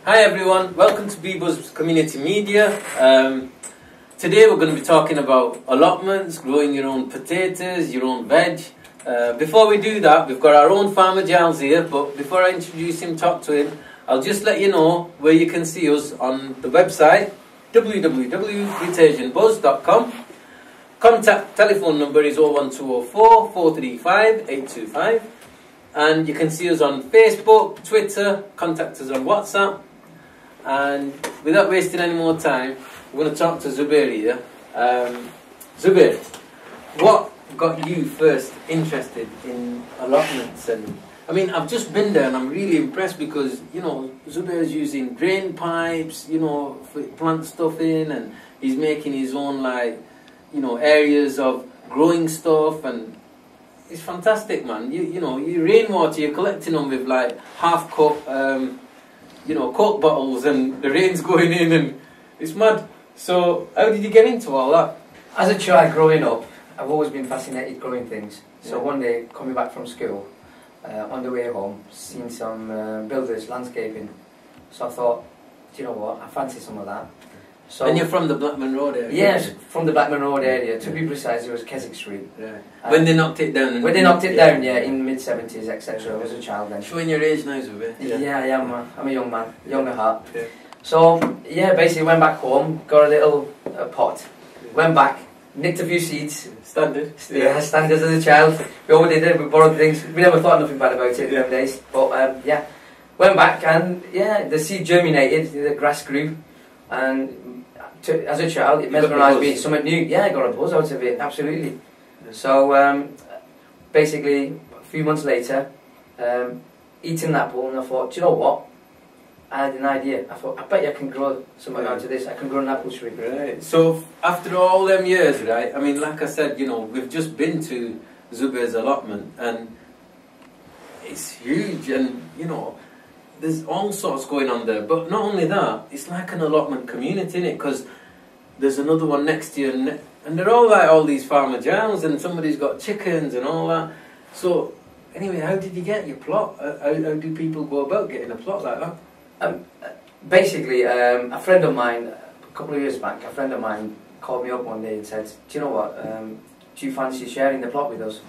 Hi everyone, welcome to Bebo's Community Media. Today we're going to be talking about allotments, growing your own potatoes, your own veg. Before we do that, we've got our own farmer Giles here, but before I introduce him, talk to him, I'll just let you know where you can see us on the website www.britisanbuzz.com. Contact telephone number is 01204 435 825, and you can see us on Facebook, Twitter, contact us on WhatsApp. And without wasting any more time, we're going to talk to Zubair here. Zubair, what got you first interested in allotments? And I mean, I've just been there and I'm really impressed because, you know, Zubair's using drain pipes, you know, for plant stuff in, and he's making his own, like, you know, areas of growing stuff, and it's fantastic, man. You know, you rainwater, you're collecting them with like half cup, you know, Coke bottles, and the rain's going in, and it's mad. So, how did you get into all that? As a child growing up, I've always been fascinated growing things. So one day, coming back from school, on the way home, seen some builders landscaping. So I thought, do you know what? I fancy some of that. So, and you're from the Blackman Road area? Yes, from the Blackman Road area. To be precise, it was Keswick Street. Yeah. When they knocked it down? When they knocked it down, yeah, in the mid-70s, etc. I was a child then. Showing your age now, Zubair. Yeah, I am. I'm a young man, young at heart. Yeah. So, yeah, basically went back home, got a little pot, went back, nicked a few seeds. Standard. Yeah, standard as a child. We all did it, we borrowed things. We never thought nothing bad about it in them days. But, yeah, went back and, yeah, the seed germinated, the grass grew, and as a child, it mesmerised me. Something new. Yeah, I got a buzz out of it, absolutely. So, basically, a few months later, eating an apple, and I thought, do you know what? I had an idea. I thought, I bet you I can grow something out of this. I can grow an apple tree. Right. So, after all them years, right, I mean, like I said, you know, we've just been to Zubair's allotment, and it's huge, and, you know, there's all sorts going on there. But not only that, it's like an allotment community, innit? Because there's another one next to you, and they're all like all these farmer Giles, and somebody's got chickens and all that. So, anyway, how did you get your plot? How do people go about getting a plot like that? Basically, a friend of mine, a couple of years back, a friend of mine called me up one day and said, do you know what, do you fancy sharing the plot with us?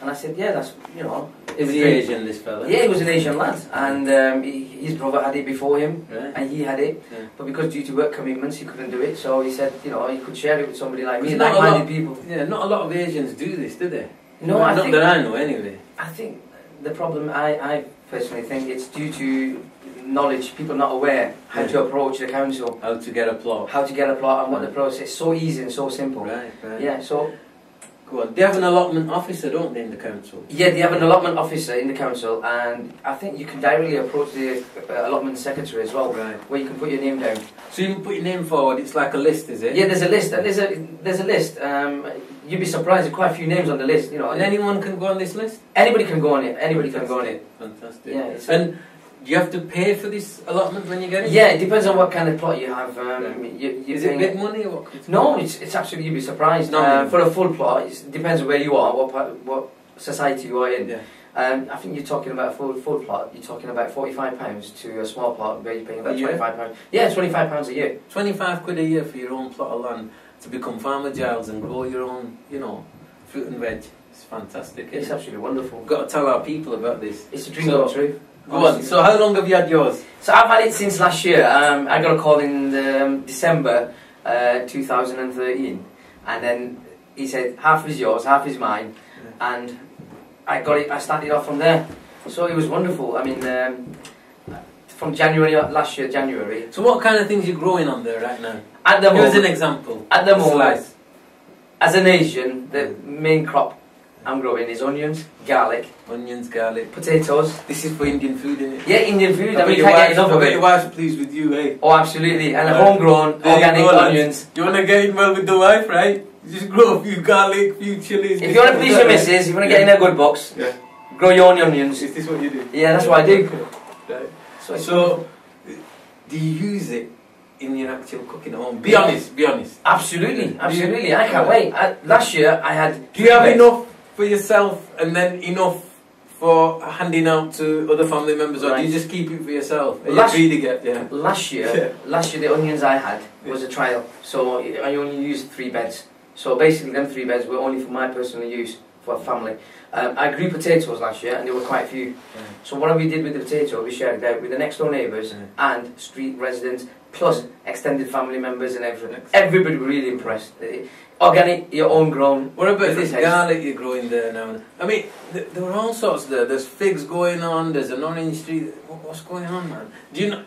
And I said, yeah, that's, you know. Is he Asian, this fella? Yeah, he was an Asian lad, and his brother had it before him, and he had it, but because due to work commitments he couldn't do it, so he said, you know, he could share it with somebody like me, like-minded people. Yeah, not a lot of Asians do this, do they? No, not that I know, anyway. I think the problem, I personally think it's due to knowledge, people not aware how to approach the council. How to get a plot. How to get a plot, and what the process, so easy and so simple. Right. Yeah, so... Go on. They have an allotment officer, don't they, in the council? Yeah, they have an allotment officer in the council, and I think you can directly approach the allotment secretary as well, where you can put your name down. So you can put your name forward, it's like a list, is it? Yeah, there's a list, and there's a list. You'd be surprised, there's quite a few names on the list, you know. And anyone can go on this list? Anybody can go on it, anybody can go on it. Fantastic. Yeah, and do you have to pay for this allotment when you get it? Yeah, it depends on what kind of plot you have. Is it big money or what? No, it's absolutely, you'd be surprised. For a full plot, it depends on where you are, what society you are in. Yeah. I think you're talking about a full plot, you're talking about £45 to a small plot where you're paying about £25. Yeah, £25 a year. 25 quid a year for your own plot of land to become farmer Giles and grow your own, you know, fruit and veg. It's fantastic. It's absolutely wonderful. We've got to tell our people about this. It's a dream come true. Go on. So how long have you had yours? So I've had it since last year. I got a call in December 2013, and then he said half is yours, half is mine, and I got it. I started off from there. So it was wonderful. I mean, from January last year, January. So what kind of things are you growing on there right now? At the moment, give us an example. At the moment, as an Asian, the main crop I'm growing is onions, garlic. Onions, garlic. Potatoes. This is for Indian food, isn't it? Yeah, Indian food. I mean, you can't get enough of it. Your wife's pleased with you, eh? Oh, absolutely. And homegrown, organic onions. You want to get in well with the wife, right? You just grow a few garlic, a few chilies. If you want to please your missus, you want to get in her good books, grow your own onions. Is this what you do? Yeah, that's what I do. Right. So, do you use it in your actual cooking at home? Be honest, be honest. Absolutely, absolutely. I can't wait. Last year I had... Do you have enough for yourself and then enough for handing out to other family members, or do you just keep it for yourself? Last year, the onions I had was a trial, so I only used 3 beds. So basically, them 3 beds were only for my personal use for family. I grew potatoes last year, and there were quite a few. So what we did with the potato, we shared it out with the next door neighbours and street residents, plus extended family members and everything. Everybody were really impressed. Organic, your own grown. What about this garlic you're growing there now? I mean, there were all sorts there. There's figs going on. There's an orange tree. What's going on, man? Do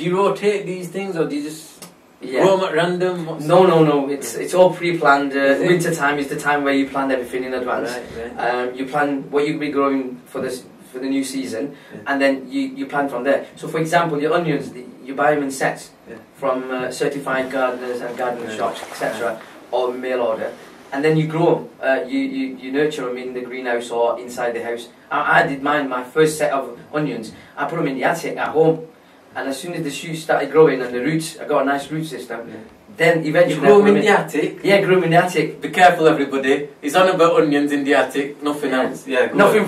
you rotate these things, or do you just grow them at random? No. It's all pre-planned. Winter time is the time where you plan everything in advance. Right. You plan what you'll be growing for the new season, and then you plan from there. So, for example, your onions, you buy them in sets from certified gardeners and gardening shops, etc. Or mail order, and then you grow them. You nurture them in the greenhouse or inside the house. I did mine. My first set of onions, I put them in the attic at home, and as soon as the shoots started growing and the roots, I got a nice root system. Then eventually, you grow them in the attic. Yeah, grow them in the attic. Be careful, everybody. It's on about onions in the attic. Nothing else. Yeah, nothing.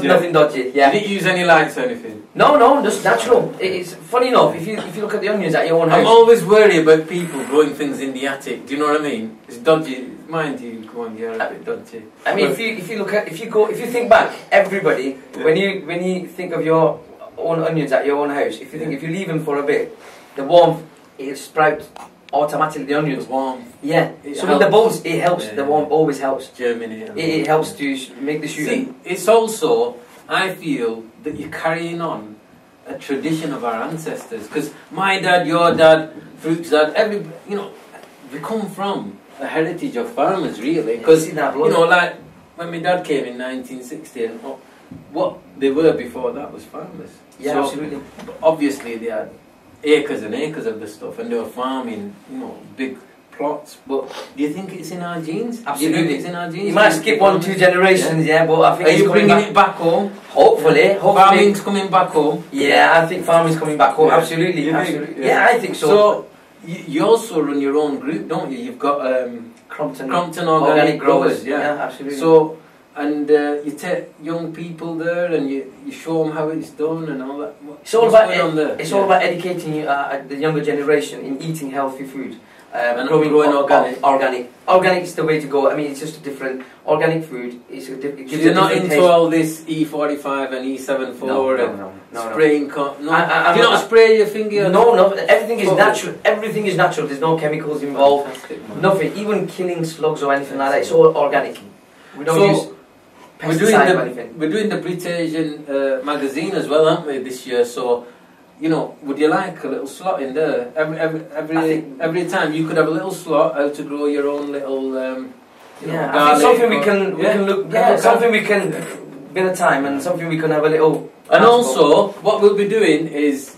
Nothing dodgy. Yeah. Did you use any lights or anything? No, just natural. It's funny enough. If you look at the onions at your own house, I'm always worried about people growing things in the attic. Do you know what I mean? It's dodgy. Mind you, come on, you're a bit dodgy. I mean, if you think back, everybody, when you think of your own onions at your own house, if you leave them for a bit, the warmth, it'll sprout automatically, the onions. The warmth. Yeah. So with the bulbs, it helps. The warmth always helps. Germinate. It helps to make the shoot. See, it's also, I feel that you're carrying on a tradition of our ancestors. Because my dad, your dad, Fruit's dad, we come from a heritage of farmers, really. Because, like when my dad came in 1960, and what they were before that was farmers. Yeah, so, absolutely. Obviously, they had acres and acres of the stuff, and they were farming, big plots. But do you think it's in our genes? Absolutely, do you think it's in our genes. You might skip 1 or 2 generations, but I think are you bringing it back home? Hopefully. Farming's coming back home. Yeah, I think farming's coming back home. Absolutely. Yeah, I think so. So you also run your own group, don't you? You've got Crompton Organic Growers. Yeah, absolutely. So. And you take young people there, and you show them how it's done and all that. It's all about educating the younger generation in eating healthy food. And growing organic. Organic is the way to go. I mean, it's just a different organic food. It gives you're not into taste. All this E45 and E74 and spraying. No. Do you not spray your finger? No. Everything is natural. Everything is natural. There's no chemicals involved. Nothing. Even killing slugs or anything like that. It's all organic. We don't use. We're doing the British magazine as well, aren't we, this year? So, would you like a little slot in there? Every time you could have a little slot how to grow your own little. I think something we can look. Yeah, something we can. Bit of time and something we can have a little. And also, what we'll be doing is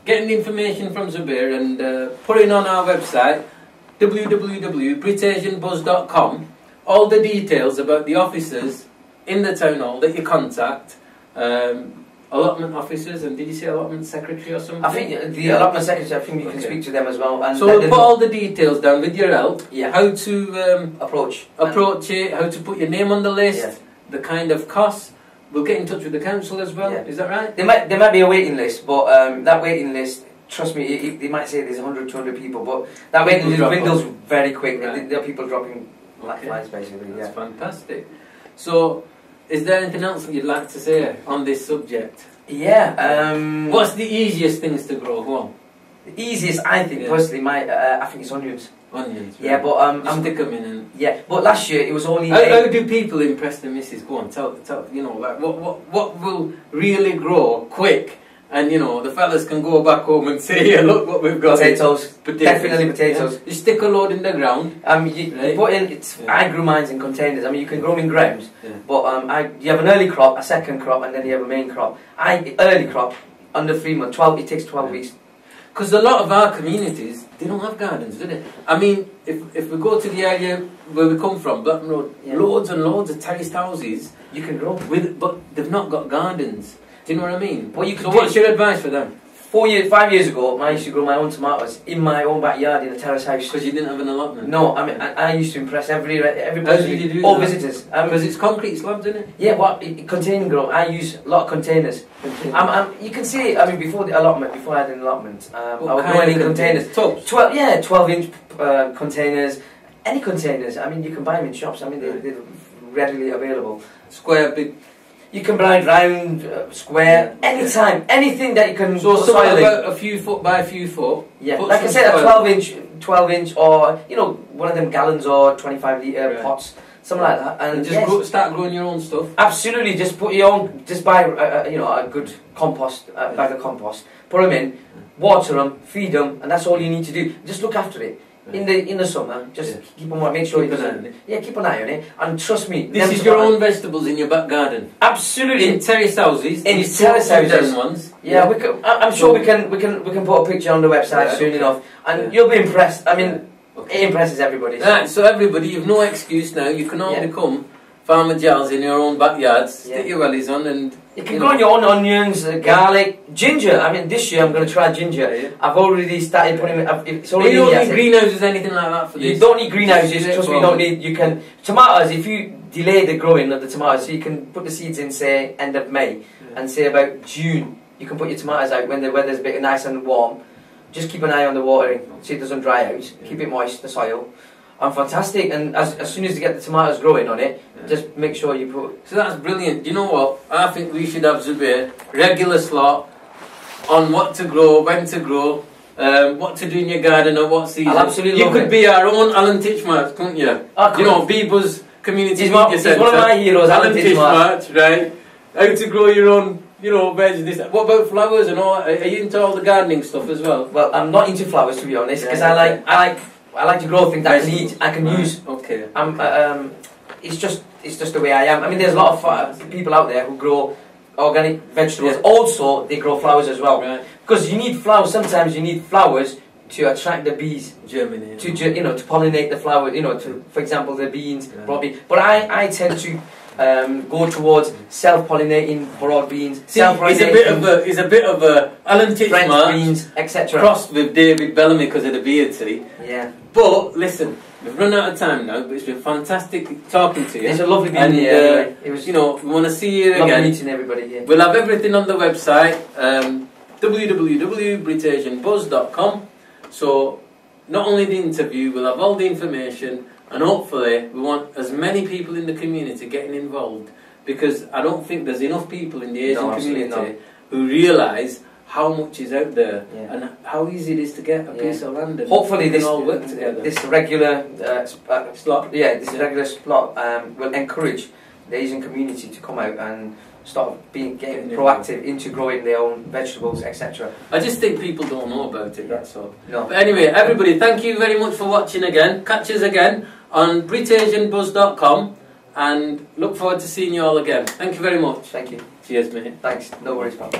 getting the information from Zubair and putting on our website www.britasianbuzz.com all the details about the officers in the town hall that you contact, allotment officers, and did you say allotment secretary or something? I think the allotment secretary, I think you can speak to them as well. And so we'll put all the details down with your help, how to approach it, how to put your name on the list, the kind of costs. We'll get in touch with the council as well, is that right? There might be a waiting list, but that waiting list, trust me, they might say there's 100, 200 people, but that waiting list dwindles very quick. Right. There are people dropping like flies, basically. That's fantastic. So, is there anything else that you'd like to say on this subject? Yeah. What's the easiest things to grow? Go on. The easiest, I think, personally, I think it's onions. Onions. Right. Yeah, but I'm stick them in. And but last year it was only. How do people impress the missus? Go on, tell. Like what will really grow quick? And the fellas can go back home and say, "Yeah, look what we've got." Potatoes. Definitely potatoes. Yeah. You stick a load in the ground. You put in. I grew mine in containers. I mean, you can grow them in grounds, but you have an early crop, a second crop, and then you have a main crop. Early crop under 3 months. 12. It takes 12 weeks. Because a lot of our communities, they don't have gardens, do they? I mean, if we go to the area where we come from, Blackburn Road, loads and loads of terraced houses you can grow but they've not got gardens. Do you know what I mean? What you what's your advice for them? 5 years ago, I used to grow my own tomatoes in my own backyard in a terrace house. Because you didn't have an allotment? No, I mean, I used to impress every How did you do all that? visitors. Because it's concrete slabs, isn't it? Yeah, well, container grow. I use a lot of containers. You can see, I mean, before the allotment, before I had an allotment, I was growing in containers. Tubs? 12-inch containers. Any containers. I mean, you can buy them in shops. I mean, they're readily available. Square, big. You can buy round, square, anytime, anything that you can. So something about a few foot by a few foot. Yeah, like I said, a 12-inch, or you know, one of them gallons or 25-litre pots, something like that, and just start growing your own stuff. Absolutely, just put your own. Just buy, you know, a good compost bag of compost. Put them in, water them, feed them, and that's all you need to do. Just look after it. In the summer, just keep on. Make sure keep an eye on it. Yeah, keep an eye on it, and trust me. This is your own vegetables in your back garden. Absolutely, in terrace houses. In terrace houses. Ones. Yeah, I'm sure we can put a picture on the website soon enough, and you'll be impressed. I mean, it impresses everybody. Right, so everybody, you've no excuse now. You can all become farmer gels in your own backyards. Stick your wellies on and. You can grow your own onions, garlic, ginger. I mean, this year I'm going to try ginger. Yeah. I've already started putting it. It's already. You don't need greenhouses, anything like that for this. You don't need greenhouses. Trust me, you don't need. You can tomatoes. If you delay the growing of the tomatoes, so you can put the seeds in, say end of May, and say about June, you can put your tomatoes out when the weather's a bit nice and warm. Just keep an eye on the watering, so it doesn't dry out. Keep it moist, the soil. And fantastic, and as soon as you get the tomatoes growing on it, just make sure you put. So that's brilliant. Do you know what? I think we should have Zubair regular slot on what to grow, when to grow, what to do in your garden at what season. I'll absolutely you could be our own Alan Titchmarsh, couldn't you? You know, Beeber's Community Media Centre. He's one of my heroes, Alan Titchmarsh, right? How to grow your own, you know, veg. This. What about flowers and all? Are you into all the gardening stuff as well? Well, I'm not into flowers, to be honest, because I like to grow things that I can use. Okay. It's just the way I am. I mean, there's a lot of people out there who grow organic vegetables. Also, they grow flowers as well. Right. Because you need flowers. Sometimes you need flowers to attract the bees. Germinate. To pollinate the flower. You know, for example, the beans, broad beans. But I tend to go towards self-pollinating broad beans. He's a bit of a Alan Titchmarsh beans, etc. crossed with David Bellamy because of the beard, see. Yeah. But listen, we've run out of time now. But it's been fantastic talking to you. It's a lovely being here. Anyway. It was, you know, we want to see you lovely again. Meeting everybody here. We'll have everything on the website, www.britishbuzz.com. So not only the interview, we'll have all the information. And hopefully we want as many people in the community getting involved, because I don't think there's enough people in the Asian community who realise how much is out there and how easy it is to get a piece of land. And hopefully this all work together. This regular slot, regular slot will encourage the Asian community to come out and start getting proactive into growing their own vegetables, etc. I just think people don't know about it, that's all. No. But anyway, everybody, thank you very much for watching again. Catch us again on BritAsianBuzz.com and look forward to seeing you all again. Thank you very much. Thank you. Cheers, mate. Thanks. No worries, pal.